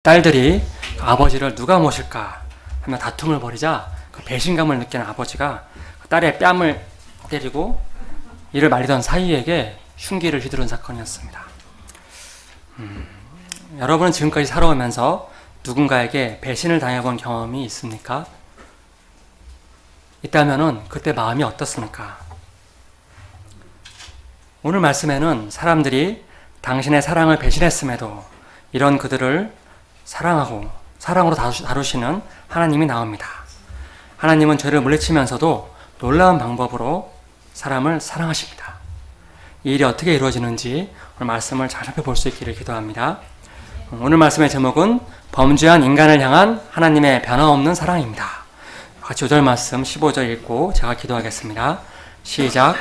딸들이 아버지를 누가 모실까 하며 다툼을 벌이자 그 배신감을 느끼는 아버지가 딸의 뺨을 때리고 이를 말리던 사이에게 흉기를 휘두른 사건이었습니다. 여러분은 지금까지 살아오면서 누군가에게 배신을 당해본 경험이 있습니까? 있다면은 그때 마음이 어떻습니까? 오늘 말씀에는 사람들이 당신의 사랑을 배신했음에도 이런 그들을 사랑하고 사랑으로 다루시는 하나님이 나옵니다. 하나님은 죄를 물리치면서도 놀라운 방법으로 사람을 사랑하십니다. 이 일이 어떻게 이루어지는지 오늘 말씀을 잘 살펴볼 수 있기를 기도합니다. 오늘 말씀의 제목은 범죄한 인간을 향한 하나님의 변함없는 사랑입니다. 같이 5절 말씀 15절 읽고 제가 기도하겠습니다. 시작.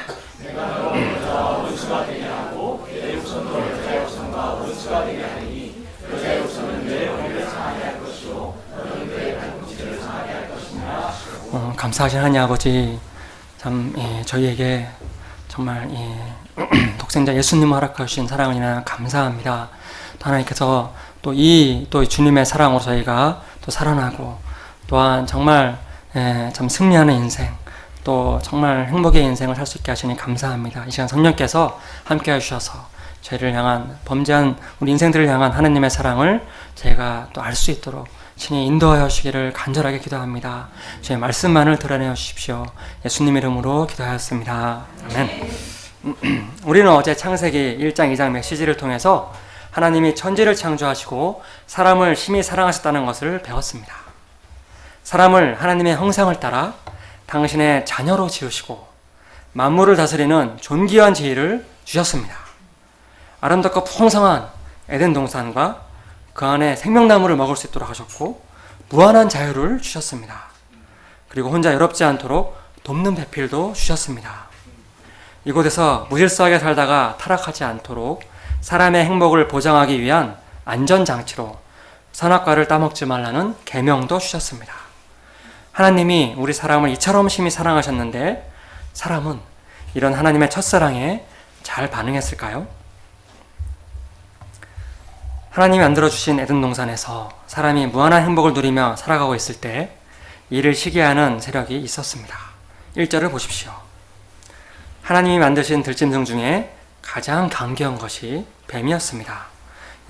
감사하신 하나님 아버지, 참 저희에게 정말 독생자 예수님을 허락하신 사랑을 인하여 감사합니다. 또 하나님께서 또 주님의 사랑으로 저희가 또 살아나고 또한 정말 참 승리하는 인생, 또 정말 행복의 인생을 살 수 있게 하시니 감사합니다. 이 시간 성령께서 함께 해주셔서 죄를 향한 범죄한 우리 인생들을 향한 하나님의 사랑을 저희가 또 알 수 있도록 친히 인도하여 주시기를 간절하게 기도합니다. 주의 말씀만을 드러내어 주십시오. 예수님 이름으로 기도하였습니다. 아멘. 우리는 어제 창세기 1장 2장 메시지를 통해서 하나님이 천지를 창조하시고 사람을 심히 사랑하셨다는 것을 배웠습니다. 사람을 하나님의 형상을 따라 당신의 자녀로 지으시고 만물을 다스리는 존귀한 지위를 주셨습니다. 아름답고 풍성한 에덴 동산과 그 안에 생명나무를 먹을 수 있도록 하셨고 무한한 자유를 주셨습니다. 그리고 혼자 외롭지 않도록 돕는 배필도 주셨습니다. 이곳에서 무질서하게 살다가 타락하지 않도록 사람의 행복을 보장하기 위한 안전장치로 선악과를 따먹지 말라는 계명도 주셨습니다. 하나님이 우리 사람을 이처럼 심히 사랑하셨는데 사람은 이런 하나님의 첫사랑에 잘 반응했을까요? 하나님이 만들어주신 에덴 동산에서 사람이 무한한 행복을 누리며 살아가고 있을 때 이를 시기하는 세력이 있었습니다. 1절을 보십시오. 하나님이 만드신 들짐승 중에 가장 간교한 것이 뱀이었습니다.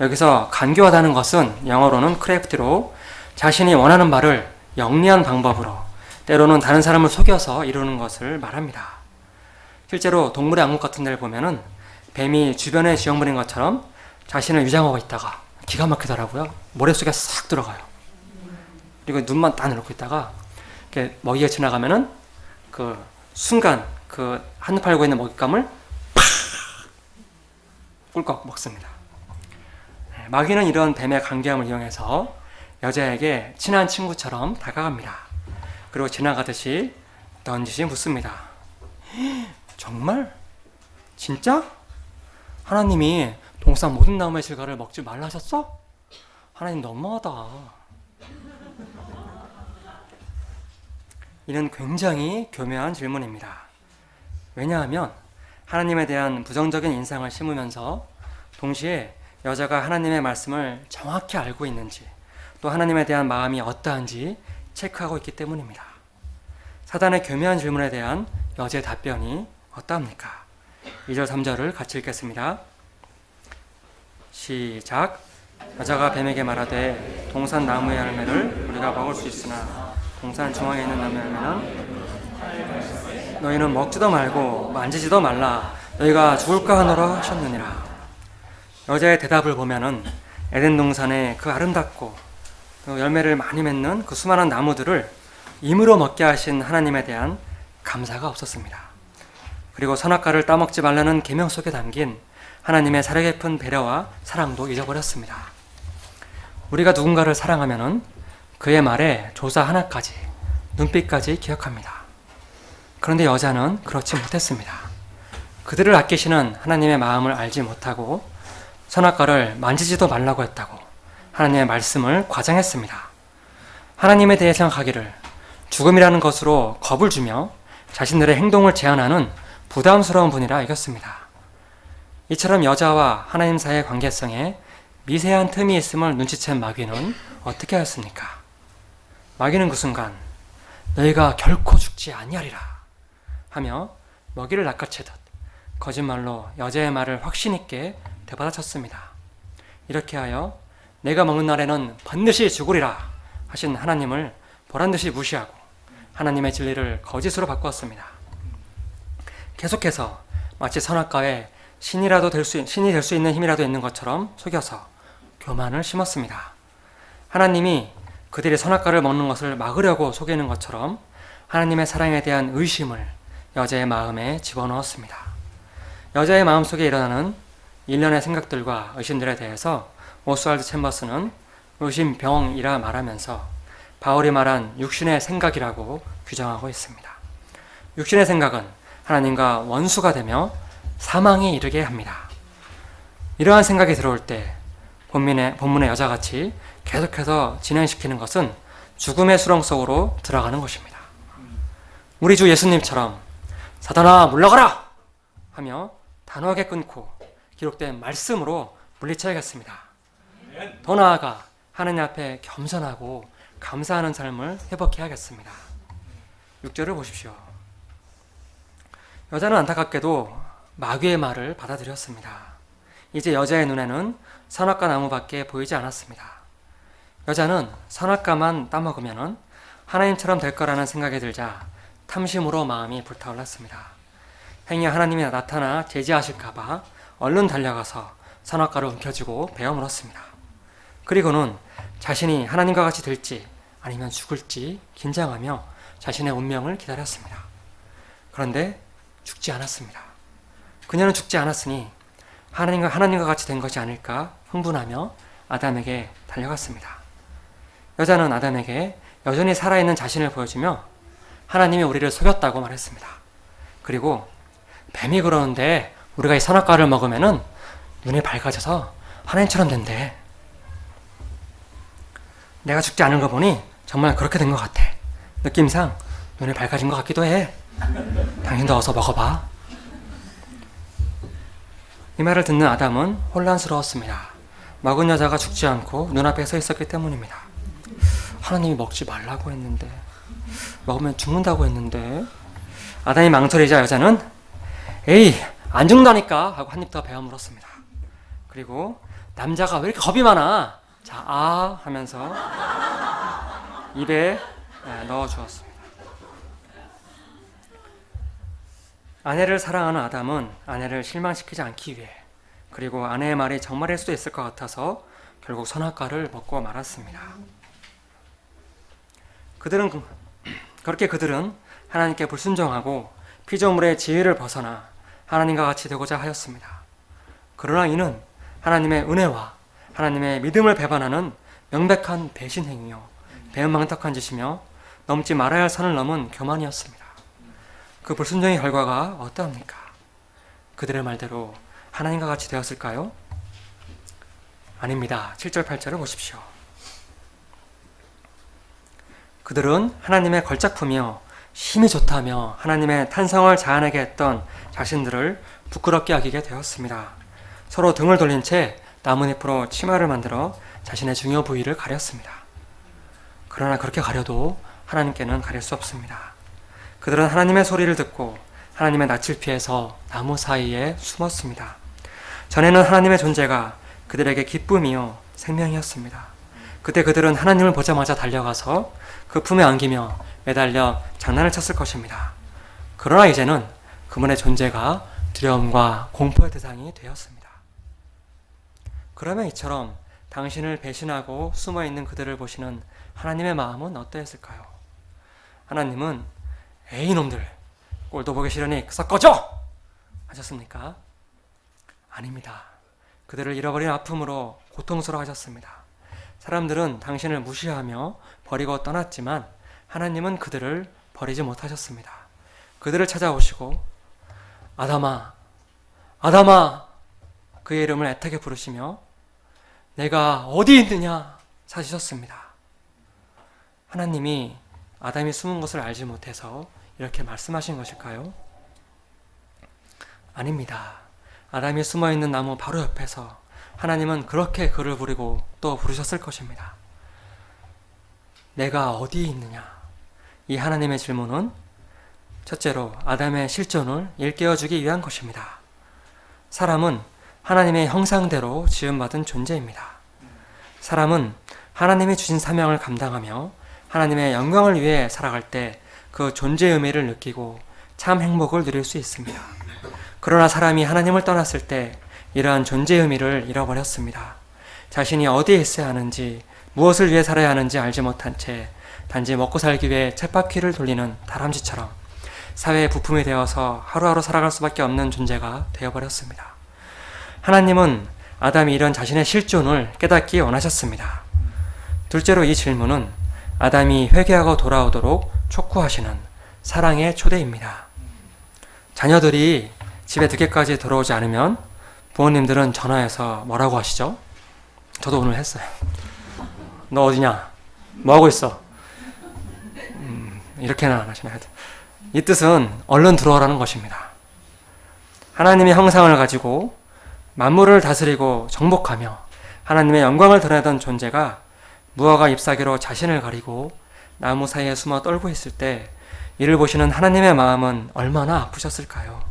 여기서 간교하다는 것은 영어로는 크래프티로 자신이 원하는 바를 영리한 방법으로 때로는 다른 사람을 속여서 이루는 것을 말합니다. 실제로 동물의 왕국 같은 데를 보면은 뱀이 주변에 지형물인 것처럼 자신을 위장하고 있다가 기가 막히더라고요. 모래 속에 싹 들어가요. 그리고 눈만 딱 놓고 있다가 이렇게 먹이가 지나가면은 그 순간 그 한눈 팔고 있는 먹잇감을 팍 꿀꺽 먹습니다. 마귀는 이런 뱀의 간교함을 이용해서 여자에게 친한 친구처럼 다가갑니다. 그리고 지나가듯이 넌지시 묻습니다. 정말? 진짜? 하나님이 동산 모든 나무의 실과를 먹지 말라 하셨어? 하나님 너무하다. 이는 굉장히 교묘한 질문입니다. 왜냐하면 하나님에 대한 부정적인 인상을 심으면서 동시에 여자가 하나님의 말씀을 정확히 알고 있는지 또 하나님에 대한 마음이 어떠한지 체크하고 있기 때문입니다. 사단의 교묘한 질문에 대한 여자의 답변이 어떠합니까? 2절 3절을 같이 읽겠습니다. 시작. 여자가 뱀에게 말하되 동산 나무의 열매를 우리가 먹을 수 있으나 동산 중앙에 있는 나무 열매는 너희는 먹지도 말고 만지지도 말라 너희가 죽을까 하노라 하셨느니라. 여자의 대답을 보면은 에덴 동산의 그 아름답고 열매를 많이 맺는 그 수많은 나무들을 임으로 먹게 하신 하나님에 대한 감사가 없었습니다. 그리고 선악과를 따먹지 말라는 계명 속에 담긴 하나님의 사려 깊은 배려와 사랑도 잊어버렸습니다. 우리가 누군가를 사랑하면은 그의 말에 조사 하나까지, 눈빛까지 기억합니다. 그런데 여자는 그렇지 못했습니다. 그들을 아끼시는 하나님의 마음을 알지 못하고 선악과를 만지지도 말라고 했다고 하나님의 말씀을 과장했습니다. 하나님에 대해 생각하기를 죽음이라는 것으로 겁을 주며 자신들의 행동을 제한하는 부담스러운 분이라 여겼습니다. 이처럼 여자와 하나님 사이의 관계성에 미세한 틈이 있음을 눈치챈 마귀는 어떻게 하였습니까? 마귀는 그 순간 너희가 결코 죽지 아니하리라 하며 먹이를 낚아채듯 거짓말로 여자의 말을 확신 있게 되받아쳤습니다. 이렇게 하여 내가 먹는 날에는 반드시 죽으리라 하신 하나님을 보란듯이 무시하고 하나님의 진리를 거짓으로 바꾸었습니다. 계속해서 마치 선악과에 신이 될 수 있는 힘이라도 있는 것처럼 속여서 교만을 심었습니다. 하나님이 그들이 선악과를 먹는 것을 막으려고 속이는 것처럼 하나님의 사랑에 대한 의심을 여자의 마음에 집어넣었습니다. 여자의 마음속에 일어나는 일련의 생각들과 의심들에 대해서 오스왈드 챔버스는 의심병이라 말하면서 바울이 말한 육신의 생각이라고 규정하고 있습니다. 육신의 생각은 하나님과 원수가 되며 사망에 이르게 합니다. 이러한 생각이 들어올 때 본문의 여자같이 계속해서 진행시키는 것은 죽음의 수렁 속으로 들어가는 것입니다. 우리 주 예수님처럼 사단아 물러가라! 하며 단호하게 끊고 기록된 말씀으로 물리쳐야겠습니다. 더 나아가 하나님 앞에 겸손하고 감사하는 삶을 회복해야겠습니다. 6절을 보십시오. 여자는 안타깝게도 마귀의 말을 받아들였습니다. 이제 여자의 눈에는 선악과 나무밖에 보이지 않았습니다. 여자는 선악과만 따먹으면 하나님처럼 될 거라는 생각이 들자 탐심으로 마음이 불타올랐습니다. 행여 하나님이 나타나 제지하실까봐 얼른 달려가서 선악과를 움켜쥐고 베어 물었습니다. 그리고는 자신이 하나님과 같이 될지 아니면 죽을지 긴장하며 자신의 운명을 기다렸습니다. 그런데 죽지 않았습니다. 그녀는 죽지 않았으니 하나님과 같이 된 것이 아닐까 흥분하며 아담에게 달려갔습니다. 여자는 아담에게 여전히 살아있는 자신을 보여주며 하나님이 우리를 속였다고 말했습니다. 그리고 뱀이 그러는데 우리가 이 선악과를 먹으면은 눈이 밝아져서 하나님처럼 된대. 내가 죽지 않은 거 보니 정말 그렇게 된 것 같아. 느낌상 눈이 밝아진 것 같기도 해. 당신도 어서 먹어봐. 이 말을 듣는 아담은 혼란스러웠습니다. 먹은 여자가 죽지 않고 눈앞에 서 있었기 때문입니다. 하나님이 먹지 말라고 했는데, 먹으면 죽는다고 했는데. 아담이 망설이자 여자는 에이 안 죽는다니까 하고 한 입 더 베어 물었습니다. 그리고 남자가 왜 이렇게 겁이 많아? 자, 하면서 입에 넣어 주었습니다. 아내를 사랑하는 아담은 아내를 실망시키지 않기 위해, 그리고 아내의 말이 정말일 수도 있을 것 같아서 결국 선악과를 먹고 말았습니다. 그들은 하나님께 불순종하고 피조물의 지혜를 벗어나 하나님과 같이 되고자 하였습니다. 그러나 이는 하나님의 은혜와 하나님의 믿음을 배반하는 명백한 배신 행위요, 배은망덕한 짓이며 넘지 말아야 할 선을 넘은 교만이었습니다. 그 불순종의 결과가 어떠합니까? 그들의 말대로 하나님과 같이 되었을까요? 아닙니다. 7절 8절을 보십시오. 그들은 하나님의 걸작품이요 힘이 좋다며 하나님의 탄성을 자아내게 했던 자신들을 부끄럽게 여기게 되었습니다. 서로 등을 돌린 채 나뭇잎으로 치마를 만들어 자신의 중요 부위를 가렸습니다. 그러나 그렇게 가려도 하나님께는 가릴 수 없습니다. 그들은 하나님의 소리를 듣고 하나님의 낯을 피해서 나무 사이에 숨었습니다. 전에는 하나님의 존재가 그들에게 기쁨이요 생명이었습니다. 그때 그들은 하나님을 보자마자 달려가서 그 품에 안기며 매달려 장난을 쳤을 것입니다. 그러나 이제는 그분의 존재가 두려움과 공포의 대상이 되었습니다. 그러면 이처럼 당신을 배신하고 숨어있는 그들을 보시는 하나님의 마음은 어떠했을까요? 하나님은 에이 놈들 꼴도 보기 싫으니 섞어줘! 하셨습니까? 아닙니다. 그들을 잃어버린 아픔으로 고통스러워하셨습니다. 사람들은 당신을 무시하며 버리고 떠났지만 하나님은 그들을 버리지 못하셨습니다. 그들을 찾아오시고 아담아, 아담아 그의 이름을 애타게 부르시며 내가 어디 있느냐 찾으셨습니다. 하나님이 아담이 숨은 것을 알지 못해서 이렇게 말씀하신 것일까요? 아닙니다. 아담이 숨어있는 나무 바로 옆에서 하나님은 그렇게 그를 부르고 또 부르셨을 것입니다. 내가 어디 있느냐? 이 하나님의 질문은 첫째로 아담의 실존을 일깨워주기 위한 것입니다. 사람은 하나님의 형상대로 지음받은 존재입니다. 사람은 하나님이 주신 사명을 감당하며 하나님의 영광을 위해 살아갈 때 그 존재의 의미를 느끼고 참 행복을 누릴 수 있습니다. 그러나 사람이 하나님을 떠났을 때 이러한 존재의 의미를 잃어버렸습니다. 자신이 어디에 있어야 하는지, 무엇을 위해 살아야 하는지 알지 못한 채 단지 먹고 살기 위해 쳇바퀴를 돌리는 다람쥐처럼 사회의 부품이 되어서 하루하루 살아갈 수밖에 없는 존재가 되어버렸습니다. 하나님은 아담이 이런 자신의 실존을 깨닫기 원하셨습니다. 둘째로 이 질문은 아담이 회개하고 돌아오도록 촉구하시는 사랑의 초대입니다. 자녀들이 집에 늦게까지 들어오지 않으면 부모님들은 전화해서 뭐라고 하시죠? 저도 오늘 했어요. 너 어디냐? 뭐하고 있어? 이렇게나 하시나요? 이 뜻은 얼른 들어오라는 것입니다. 하나님의 형상을 가지고 만물을 다스리고 정복하며 하나님의 영광을 드러내던 존재가 무화과 잎사귀로 자신을 가리고 나무 사이에 숨어 떨고 있을 때 이를 보시는 하나님의 마음은 얼마나 아프셨을까요?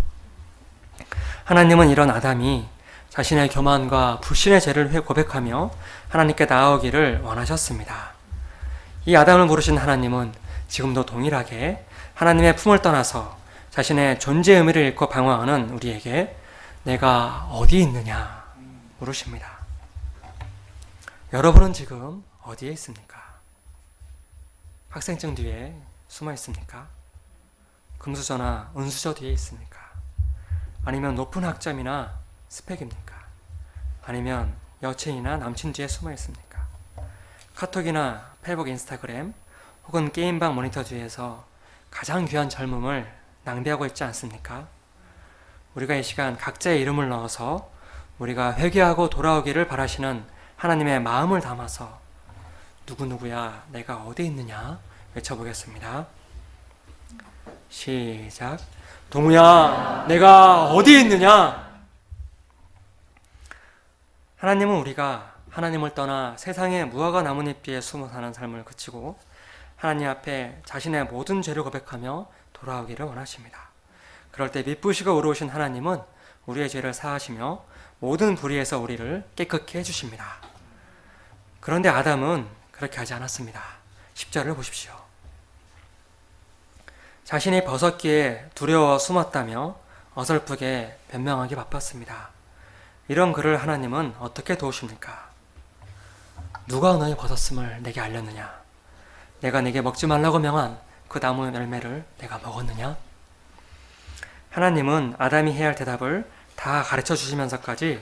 하나님은 이런 아담이 자신의 교만과 불신의 죄를 고백하며 하나님께 나아오기를 원하셨습니다. 이 아담을 부르신 하나님은 지금도 동일하게 하나님의 품을 떠나서 자신의 존재의 의미를 잃고 방황하는 우리에게 내가 어디 있느냐 물으십니다. 여러분은 지금 어디에 있습니까? 학생증 뒤에 숨어 있습니까? 금수저나 은수저 뒤에 있습니까? 아니면 높은 학점이나 스펙입니까? 아니면 여친이나 남친 뒤에 숨어 있습니까? 카톡이나 페이북, 인스타그램 혹은 게임방 모니터 뒤에서 가장 귀한 젊음을 낭비하고 있지 않습니까? 우리가 이 시간 각자의 이름을 넣어서 우리가 회개하고 돌아오기를 바라시는 하나님의 마음을 담아서 누구누구야 내가 어디 있느냐 외쳐보겠습니다. 시작. 동우야 내가 어디 있느냐. 하나님은 우리가 하나님을 떠나 세상의 무화과 나뭇잎 뒤에 숨어 사는 삶을 그치고 하나님 앞에 자신의 모든 죄를 고백하며 돌아오기를 원하십니다. 그럴 때 미쁘시고 의로우신 하나님은 우리의 죄를 사하시며 모든 불의에서 우리를 깨끗게 해주십니다. 그런데 아담은 그렇게 하지 않았습니다. 10절을 보십시오. 자신이 벗었기에 두려워 숨었다며 어설프게 변명하기 바빴습니다. 이런 그를 하나님은 어떻게 도우십니까? 누가 너의 벗었음을 내게 알렸느냐? 내가 내게 먹지 말라고 명한 그 나무 열매를 내가 먹었느냐? 하나님은 아담이 해야 할 대답을 다 가르쳐 주시면서까지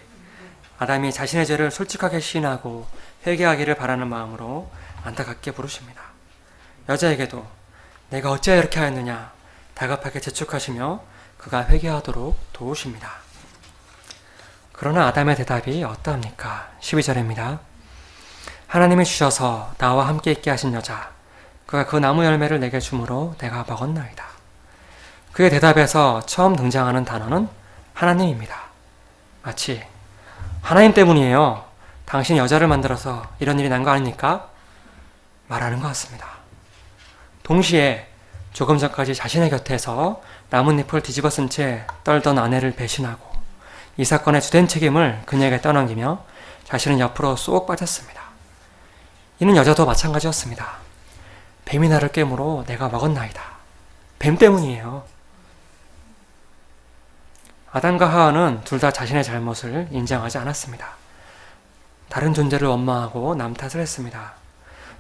아담이 자신의 죄를 솔직하게 시인하고 회개하기를 바라는 마음으로 안타깝게 부르십니다. 여자에게도 내가 어찌하여 이렇게 하였느냐 다급하게 재촉하시며 그가 회개하도록 도우십니다. 그러나 아담의 대답이 어떠합니까? 12절입니다. 하나님이 주셔서 나와 함께 있게 하신 여자 그가 그 나무 열매를 내게 주므로 내가 먹었나이다. 그의 대답에서 처음 등장하는 단어는 하나님입니다. 마치 하나님 때문이에요. 당신이 여자를 만들어서 이런 일이 난 거 아닙니까? 말하는 것 같습니다. 동시에 조금 전까지 자신의 곁에서 나뭇잎을 뒤집어 쓴 채 떨던 아내를 배신하고 이 사건의 주된 책임을 그녀에게 떠넘기며 자신은 옆으로 쏙 빠졌습니다. 이는 여자도 마찬가지였습니다. 뱀이 나를 깨물어 내가 먹었나이다. 뱀 때문이에요. 아담과 하와는 둘 다 자신의 잘못을 인정하지 않았습니다. 다른 존재를 원망하고 남 탓을 했습니다.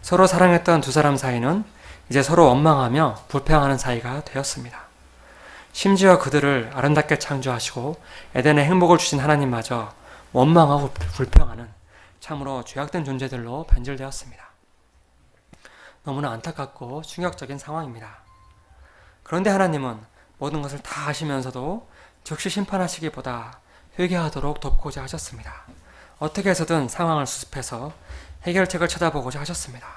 서로 사랑했던 두 사람 사이는 이제 서로 원망하며 불평하는 사이가 되었습니다. 심지어 그들을 아름답게 창조하시고 에덴의 행복을 주신 하나님마저 원망하고 불평하는 참으로 죄악된 존재들로 변질되었습니다. 너무나 안타깝고 충격적인 상황입니다. 그런데 하나님은 모든 것을 다 아시면서도 즉시 심판하시기보다 회개하도록 돕고자 하셨습니다. 어떻게 해서든 상황을 수습해서 해결책을 찾아보고자 하셨습니다.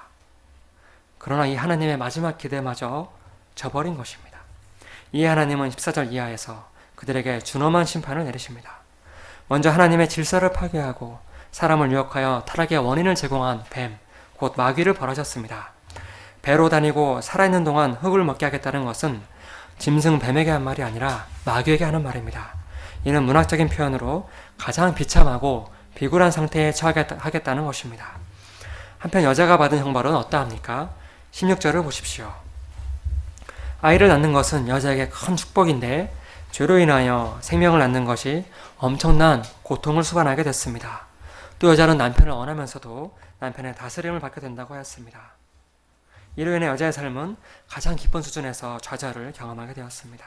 그러나 이 하나님의 마지막 기대마저 저버린 것입니다. 이에 하나님은 14절 이하에서 그들에게 준엄한 심판을 내리십니다. 먼저 하나님의 질서를 파괴하고 사람을 유혹하여 타락의 원인을 제공한 뱀, 곧 마귀를 벌하셨습니다. 배로 다니고 살아있는 동안 흙을 먹게 하겠다는 것은 짐승 뱀에게 한 말이 아니라 마귀에게 하는 말입니다. 이는 문학적인 표현으로 가장 비참하고 비굴한 상태에 처하겠다는 것입니다. 한편 여자가 받은 형벌은 어떠합니까? 16절을 보십시오. 아이를 낳는 것은 여자에게 큰 축복인데 죄로 인하여 생명을 낳는 것이 엄청난 고통을 수반하게 됐습니다. 또 여자는 남편을 원하면서도 남편의 다스림을 받게 된다고 하였습니다. 이로 인해 여자의 삶은 가장 깊은 수준에서 좌절을 경험하게 되었습니다.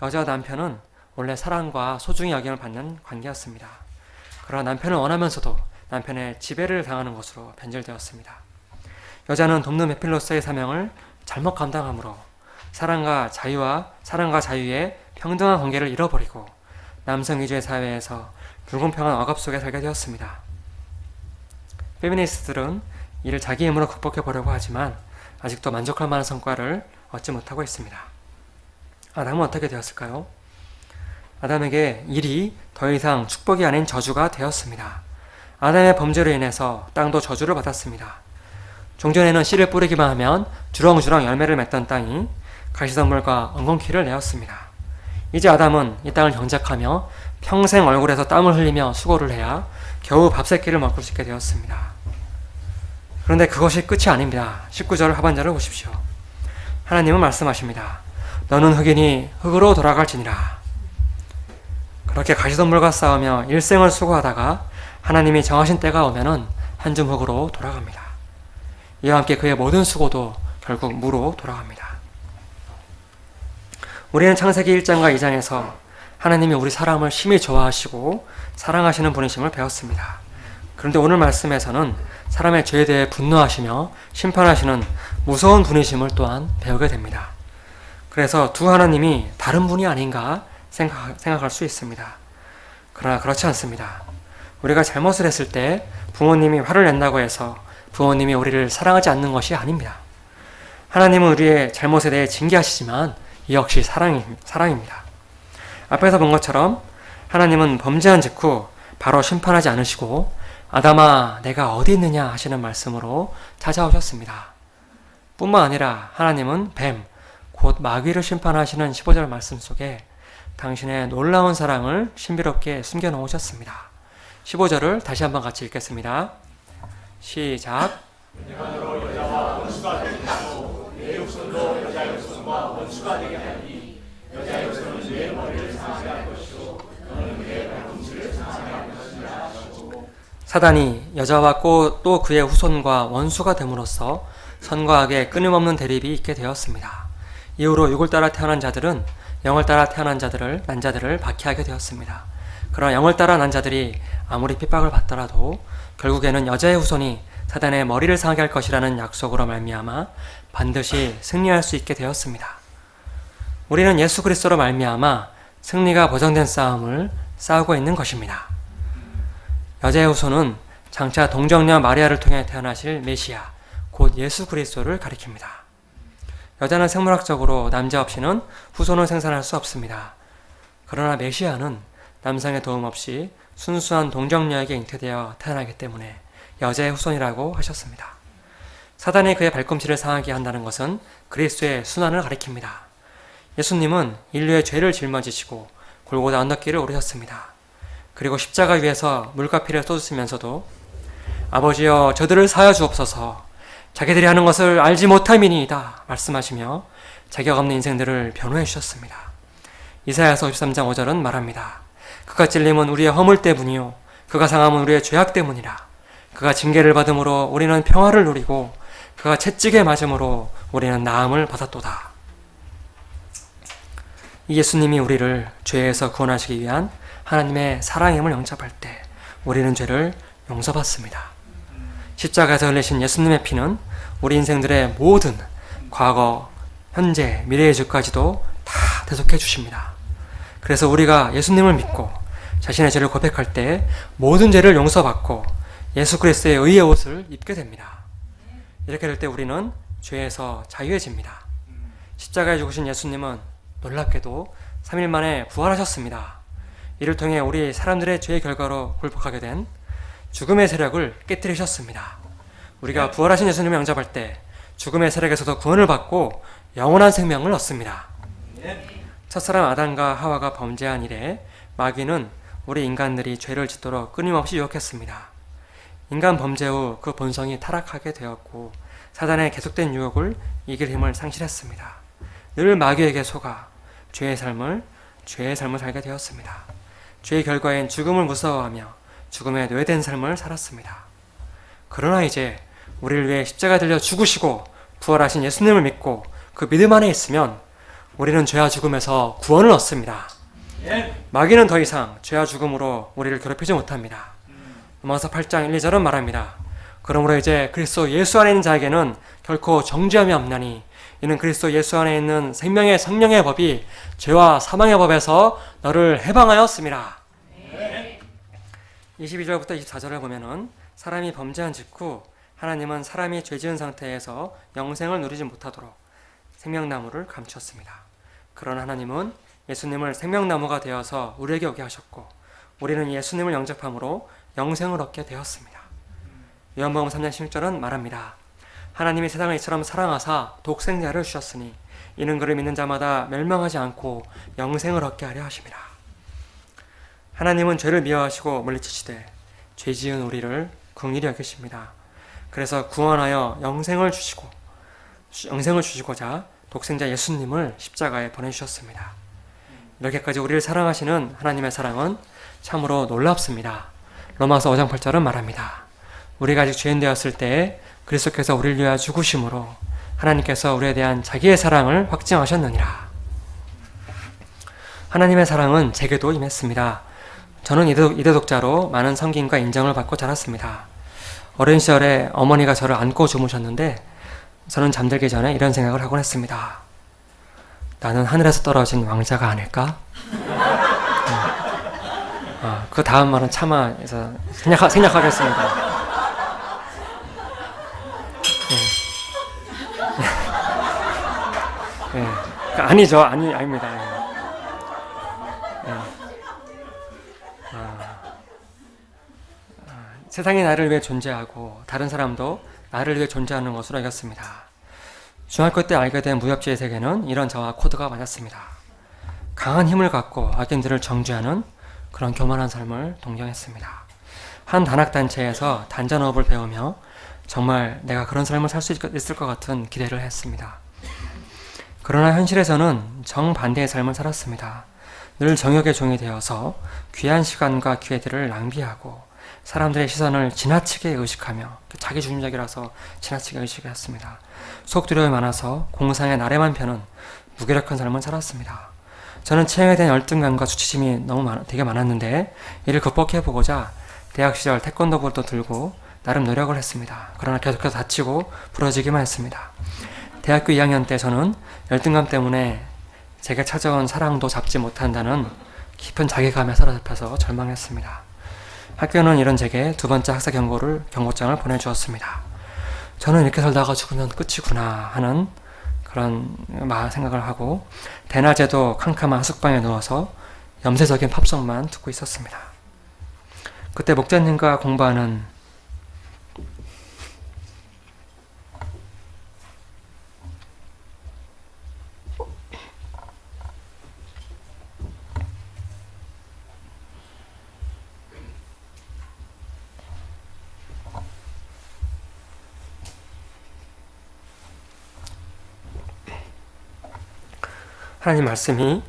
여자와 남편은 원래 사랑과 소중히 여김을 받는 관계였습니다. 그러나 남편을 원하면서도 남편의 지배를 당하는 것으로 변질되었습니다. 여자는 돕는 메필로스의 사명을 잘못 감당하므로 사랑과 자유의 평등한 관계를 잃어버리고 남성 위주의 사회에서 불공평한 억압 속에 살게 되었습니다. 페미니스트들은 이를 자기 힘으로 극복해 보려고 하지만 아직도 만족할 만한 성과를 얻지 못하고 있습니다. 아담은 어떻게 되었을까요? 아담에게 일이 더 이상 축복이 아닌 저주가 되었습니다. 아담의 범죄로 인해서 땅도 저주를 받았습니다. 종전에는 씨를 뿌리기만 하면 주렁주렁 열매를 맺던 땅이 가시덤불과 엉겅퀴를 내었습니다. 이제 아담은 이 땅을 경작하며 평생 얼굴에서 땀을 흘리며 수고를 해야 겨우 밥새끼를 먹을 수 있게 되었습니다. 그런데 그것이 끝이 아닙니다. 19절 하반절을 보십시오. 하나님은 말씀하십니다. 너는 흙이니 흙으로 돌아갈지니라. 그렇게 가시덤불과 싸우며 일생을 수고하다가 하나님이 정하신 때가 오면은 한 줌 흙으로 돌아갑니다. 이와 함께 그의 모든 수고도 결국 무로 돌아갑니다. 우리는 창세기 1장과 2장에서 하나님이 우리 사람을 심히 좋아하시고 사랑하시는 분이심을 배웠습니다. 그런데 오늘 말씀에서는 사람의 죄에 대해 분노하시며 심판하시는 무서운 분이심을 또한 배우게 됩니다. 그래서 두 하나님이 다른 분이 아닌가 생각할 수 있습니다. 그러나 그렇지 않습니다. 우리가 잘못을 했을 때 부모님이 화를 낸다고 해서 부모님이 우리를 사랑하지 않는 것이 아닙니다. 하나님은 우리의 잘못에 대해 징계하시지만 이 역시 사랑입니다. 앞에서 본 것처럼 하나님은 범죄한 직후 바로 심판하지 않으시고 아담아 내가 어디 있느냐 하시는 말씀으로 찾아오셨습니다. 뿐만 아니라 하나님은 뱀, 곧 마귀를 심판하시는 15절 말씀 속에 당신의 놀라운 사랑을 신비롭게 숨겨놓으셨습니다. 15절을 다시 한번 같이 읽겠습니다. 시작. 사단이 여자와 또 그의 후손과 원수가 됨으로써 선과 악의 끊임없는 대립이 있게 되었습니다. 이후로 육을 따라 태어난 자들은 영을 따라 태어난 난 자들을 박해하게 되었습니다. 그러나 영을 따라 난 자들이 아무리 핍박을 받더라도 결국에는 여자의 후손이 사단의 머리를 상하게 할 것이라는 약속으로 말미암아 반드시 승리할 수 있게 되었습니다. 우리는 예수 그리스도로 말미암아 승리가 보장된 싸움을 싸우고 있는 것입니다. 여자의 후손은 장차 동정녀 마리아를 통해 태어나실 메시아, 곧 예수 그리스도를 가리킵니다. 여자는 생물학적으로 남자 없이는 후손을 생산할 수 없습니다. 그러나 메시아는 남성의 도움 없이 순수한 동정녀에게 잉태되어 태어나기 때문에 여자의 후손이라고 하셨습니다. 사단이 그의 발꿈치를 상하게 한다는 것은 그리스도의 순환을 가리킵니다. 예수님은 인류의 죄를 짊어지시고 골고다 언덕길을 오르셨습니다. 그리고 십자가 위에서 물과 피를 쏟으시면서도 아버지여 저들을 사하여 주옵소서 자기들이 하는 것을 알지 못함이니이다 말씀하시며 자격 없는 인생들을 변호해 주셨습니다. 이사야서 53장 5절은 말합니다. 그가 찔림은 우리의 허물 때문이요 그가 상함은 우리의 죄악 때문이라. 그가 징계를 받음으로 우리는 평화를 누리고 그가 채찍에 맞음으로 우리는 나음을 받았도다. 이 예수님이 우리를 죄에서 구원하시기 위한 하나님의 사랑임을 영접할 때 우리는 죄를 용서받습니다. 십자가에서 흘리신 예수님의 피는 우리 인생들의 모든 과거, 현재, 미래의 죄까지도 다 대속해 주십니다. 그래서 우리가 예수님을 믿고 자신의 죄를 고백할 때 모든 죄를 용서받고 예수 그리스도의 의의 옷을 입게 됩니다. 이렇게 될 때 우리는 죄에서 자유해집니다. 십자가에 죽으신 예수님은 놀랍게도 3일 만에 부활하셨습니다. 이를 통해 우리 사람들의 죄의 결과로 굴복하게 된 죽음의 세력을 깨뜨리셨습니다. 우리가 부활하신 예수님을 영접할 때 죽음의 세력에서도 구원을 받고 영원한 생명을 얻습니다. 첫사람 아담과 하와가 범죄한 이래 마귀는 우리 인간들이 죄를 짓도록 끊임없이 유혹했습니다. 인간 범죄 후 그 본성이 타락하게 되었고 사단의 계속된 유혹을 이길 힘을 상실했습니다. 늘 마귀에게 속아 죄의 삶을 살게 되었습니다. 죄의 결과인 죽음을 무서워하며 죽음에 노예된 삶을 살았습니다. 그러나 이제 우리를 위해 십자가 들려 죽으시고 부활하신 예수님을 믿고 그 믿음 안에 있으면 우리는 죄와 죽음에서 구원을 얻습니다. 마귀는 더 이상 죄와 죽음으로 우리를 괴롭히지 못합니다. 로마서 8장 1, 2절은 말합니다. 그러므로 이제 그리스도 예수 안에 있는 자에게는 결코 정죄함이 없나니 이는 그리스도 예수 안에 있는 생명의 성령의 법이 죄와 사망의 법에서 너를 해방하였습니다. 22절부터 24절을 보면은 사람이 범죄한 직후 하나님은 사람이 죄 지은 상태에서 영생을 누리지 못하도록 생명나무를 감추었습니다. 그러나 하나님은 예수님을 생명나무가 되어서 우리에게 오게 하셨고 우리는 예수님을 영접함으로 영생을 얻게 되었습니다. 요한복음 3장 16절은 말합니다. 하나님이 세상을 이처럼 사랑하사 독생자를 주셨으니 이는 그를 믿는 자마다 멸망하지 않고 영생을 얻게 하려 하심이라. 하나님은 죄를 미워하시고 물리치시되 죄 지은 우리를 긍휼히 여기십니다. 그래서 구원하여 영생을 주시고자 독생자 예수님을 십자가에 보내주셨습니다. 이렇게까지 우리를 사랑하시는 하나님의 사랑은 참으로 놀랍습니다. 로마서 5장 8절은 말합니다. 우리가 아직 죄인 되었을 때 그리스도께서 우리를 위하여 죽으심으로 하나님께서 우리에 대한 자기의 사랑을 확증하셨느니라. 하나님의 사랑은 제게도 임했습니다. 저는 이대독자로 많은 섬김과 인정을 받고 자랐습니다. 어린 시절에 어머니가 저를 안고 주무셨는데 저는 잠들기 전에 이런 생각을 하곤 했습니다. 나는 하늘에서 떨어진 왕자가 아닐까? 그 다음 말은 차마 생략하겠습니다. 아니죠. 아닙니다. 세상이 나를 위해 존재하고 다른 사람도 나를 위해 존재하는 것으로 여겼습니다. 중학교 때 알게 된 무협지의 세계는 이런 저와 코드가 맞았습니다. 강한 힘을 갖고 악인들을 정죄하는 그런 교만한 삶을 동경했습니다. 한 단학단체에서 단전호흡을 배우며 정말 내가 그런 삶을 살 수 있을 것 같은 기대를 했습니다. 그러나 현실에서는 정반대의 삶을 살았습니다. 늘 정욕의 종이 되어서 귀한 시간과 기회들을 낭비하고 사람들의 시선을 지나치게 의식하며 자기중심적이라서 지나치게 의식했습니다. 속두려움이 많아서 공상의 나래만 펴는 무기력한 삶을 살았습니다. 저는 체형에 대한 열등감과 수치심이 되게 많았는데 이를 극복해보고자 대학 시절 태권도부도 들고 나름 노력을 했습니다. 그러나 계속해서 다치고 부러지기만 했습니다. 대학교 2학년 때 저는 열등감 때문에 제게 찾아온 사랑도 잡지 못한다는 깊은 자괴감에 사로잡혀서 절망했습니다. 학교는 이런 제게 두 번째 학사 경고장을 보내주었습니다. 저는 이렇게 살다가 죽으면 끝이구나 하는 그런 생각을 하고 대낮에도 캄캄한 하숙방에 누워서 염세적인 팝송만 듣고 있었습니다. 그때 목자님과 공부하는 하나님 말씀이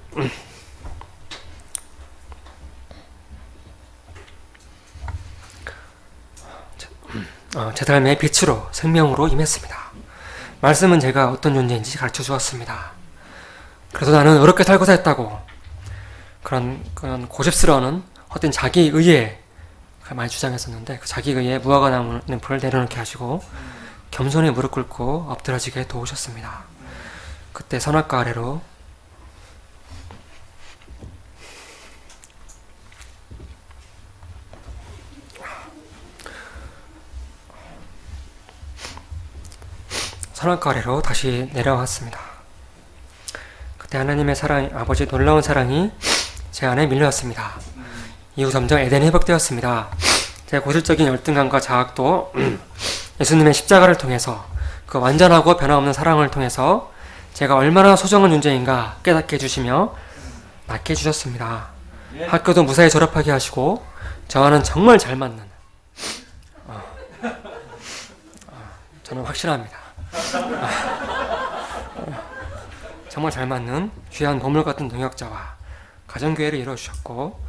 제 삶의 빛으로 생명으로 임했습니다. 말씀은 제가 어떤 존재인지 가르쳐 주었습니다. 그래서 나는 어렵게 살고자 했다고 그런 고집스러운 헛된 자기의에 많이 주장했었는데 그 자기의에 무화과 나무 풀을 내려놓게 하시고 겸손히 무릎 꿇고 엎드러지게 도우셨습니다. 그때 선악과 아래로 선악과 아래로 다시 내려왔습니다. 그때 하나님의 사랑, 아버지의 놀라운 사랑이 제 안에 밀려왔습니다. 이후 점점 에덴이 회복되었습니다. 제 고질적인 열등감과 자학도 예수님의 십자가를 통해서 그 완전하고 변함없는 사랑을 통해서 제가 얼마나 소중한 존재인가 깨닫게 해주시며 낫게 해주셨습니다. 학교도 무사히 졸업하게 하시고 저와는 정말 잘 맞는 저는 확실합니다. 정말 잘 맞는 귀한 보물 같은 동역자와 가정교회를 이루어주셨고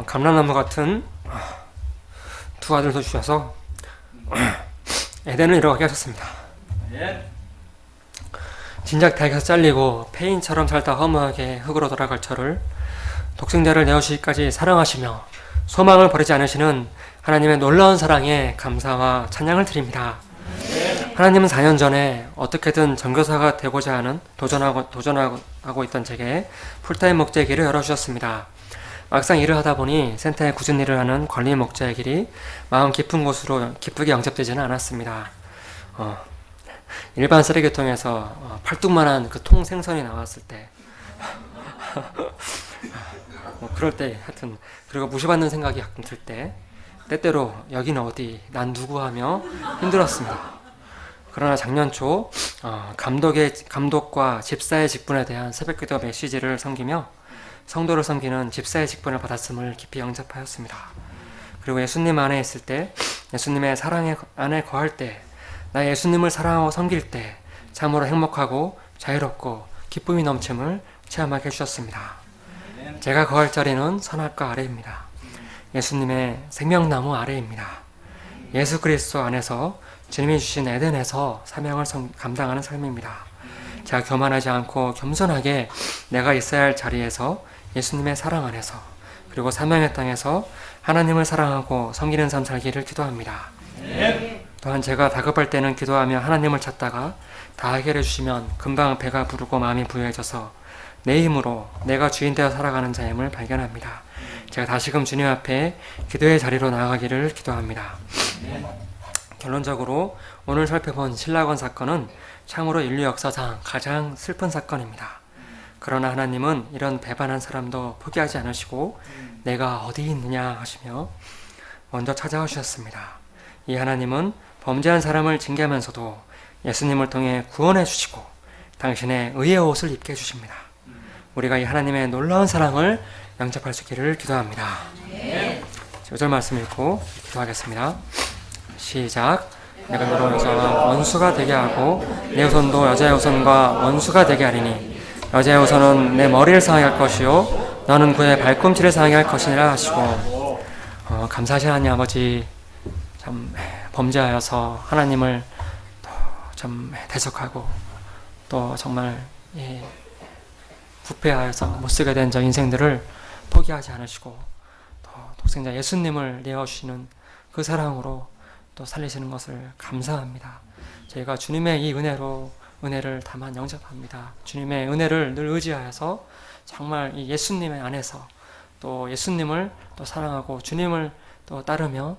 감람나무 같은 두 아들도 주셔서 에덴을 이루어가게 하셨습니다. 진작 닭에서 잘리고 폐인처럼 살다 허무하게 흙으로 돌아갈 저를 독생자를 내어주시기까지 사랑하시며 소망을 버리지 않으시는 하나님의 놀라운 사랑에 감사와 찬양을 드립니다. 하나님은 4년 전에 어떻게든 전교사가 되고자 하는 도전하고 있던 제게 풀타임 목자의 길을 열어주셨습니다. 막상 일을 하다 보니 센터에 굳은 일을 하는 관리 목자의 길이 마음 깊은 곳으로 기쁘게 영접되지는 않았습니다. 일반 쓰레기통에서 팔뚝만한 그 통 생선이 나왔을 때 그럴 때 하여튼 그리고 무시받는 생각이 가끔 들 때 때때로 여기는 어디 난 누구 하며 힘들었습니다. 그러나 작년 초 감독과 집사의 직분에 대한 새벽기도 메시지를 섬기며 성도를 섬기는 집사의 직분을 받았음을 깊이 영접하였습니다. 그리고 예수님 안에 있을 때, 예수님의 사랑 안에 거할 때, 나 예수님을 사랑하고 섬길 때 참으로 행복하고 자유롭고 기쁨이 넘침을 체험하게 해주셨습니다. 제가 거할 자리는 선악과 아래입니다. 예수님의 생명나무 아래입니다. 예수 그리스도 안에서 주님이 주신 에덴에서 사명을 감당하는 삶입니다. 제가 교만하지 않고 겸손하게 내가 있어야 할 자리에서 예수님의 사랑 안에서 그리고 사명의 땅에서 하나님을 사랑하고 섬기는 삶 살기를 기도합니다. 또한 제가 다급할 때는 기도하며 하나님을 찾다가 다 해결해 주시면 금방 배가 부르고 마음이 부유해져서 내 힘으로 내가 주인 되어 살아가는 자임을 발견합니다. 제가 다시금 주님 앞에 기도의 자리로 나아가기를 기도합니다. 결론적으로 오늘 살펴본 신라건 사건은 참으로 인류 역사상 가장 슬픈 사건입니다. 그러나 하나님은 이런 배반한 사람도 포기하지 않으시고 내가 어디 있느냐 하시며 먼저 찾아오셨습니다. 이 하나님은 범죄한 사람을 징계하면서도 예수님을 통해 구원해 주시고 당신의 의의 옷을 입게 해주십니다. 우리가 이 하나님의 놀라운 사랑을 영접할 수 있기를 기도합니다. 5절 말씀 읽고 기도하겠습니다. 시작. 내가 너로 여자와 원수가 되게 하고 내 후손도 여자의 후손과 원수가 되게 하리니 여자의 후손은 내 머리를 상하게 할 것이요 너는 그의 발꿈치를 상하게 할 것이니라 하시고 감사하신 하나님 아버지 참 범죄하여서 하나님을 참 대적하고 또 정말 부패하여서 못쓰게 된 저 인생들을 포기하지 않으시고 또 독생자 예수님을 내어주시는 그 사랑으로 또 살리시는 것을 감사합니다. 저희가 주님의 이 은혜를 다만 영접합니다. 주님의 은혜를 늘 의지하여서 정말 이 예수님의 안에서 또 예수님을 또 사랑하고 주님을 또 따르며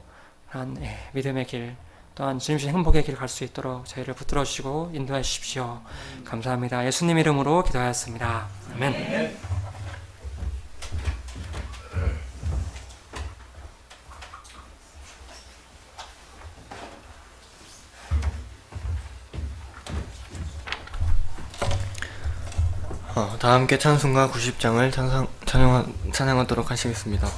한 믿음의 길 또한 주님의 행복의 길 갈 수 있도록 저희를 붙들어 주시고 인도해 주십시오. 감사합니다. 예수님 이름으로 기도하였습니다. 아멘. 다 함께 찬송가 90장을 찬양하도록 하시겠습니다.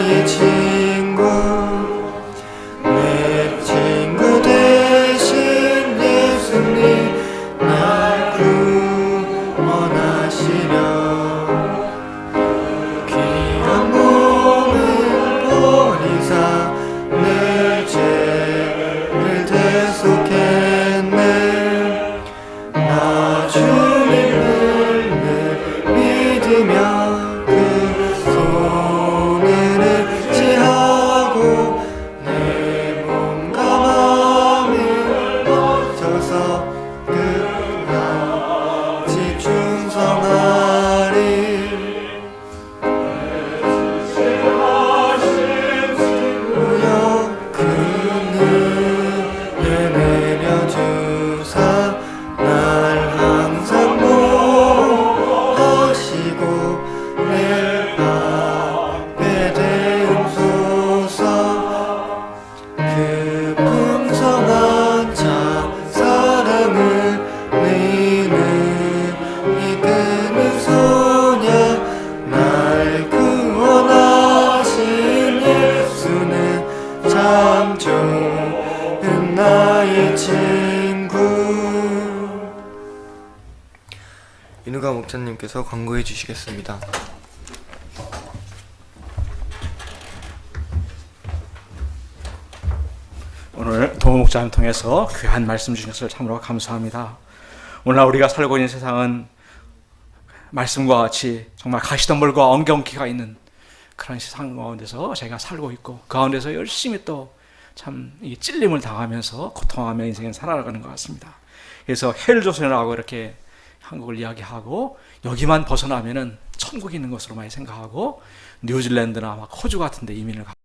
나의 친구 내 친구 되신 예수님 날 구원하시려 귀한 몸을 버리사 내 죄를 대속했네 나 주님을 늘 믿으며 그 손을 의지하고 내 몸과 마음을 멈춰서 끝까지 충성하리 주여 그 은혜 내려주사 날 항상 보호하시고 내 앞에 대응소서 그 풍성한 사랑을 너희는 이끄는 소녀 날 구원하신 예수는 참 좋은 나의 친구. 이누가 목사님께서 광고해 주시겠습니다. 오늘 도모 목사님 통해서 귀한 말씀 주셔서 참으로 감사합니다. 오늘날 우리가 살고 있는 세상은 말씀과 같이 정말 가시덤불과 엉겅퀴가 있는 그런 세상 가운데서 제가 살고 있고 그 가운데서 열심히 또 참 찔림을 당하면서 고통하며 인생을 살아가는 것 같습니다. 그래서 헬조선이라고 이렇게 한국을 이야기하고 여기만 벗어나면은 천국이 있는 것으로 많이 생각하고 뉴질랜드나 막 호주 같은 데 이민을 가고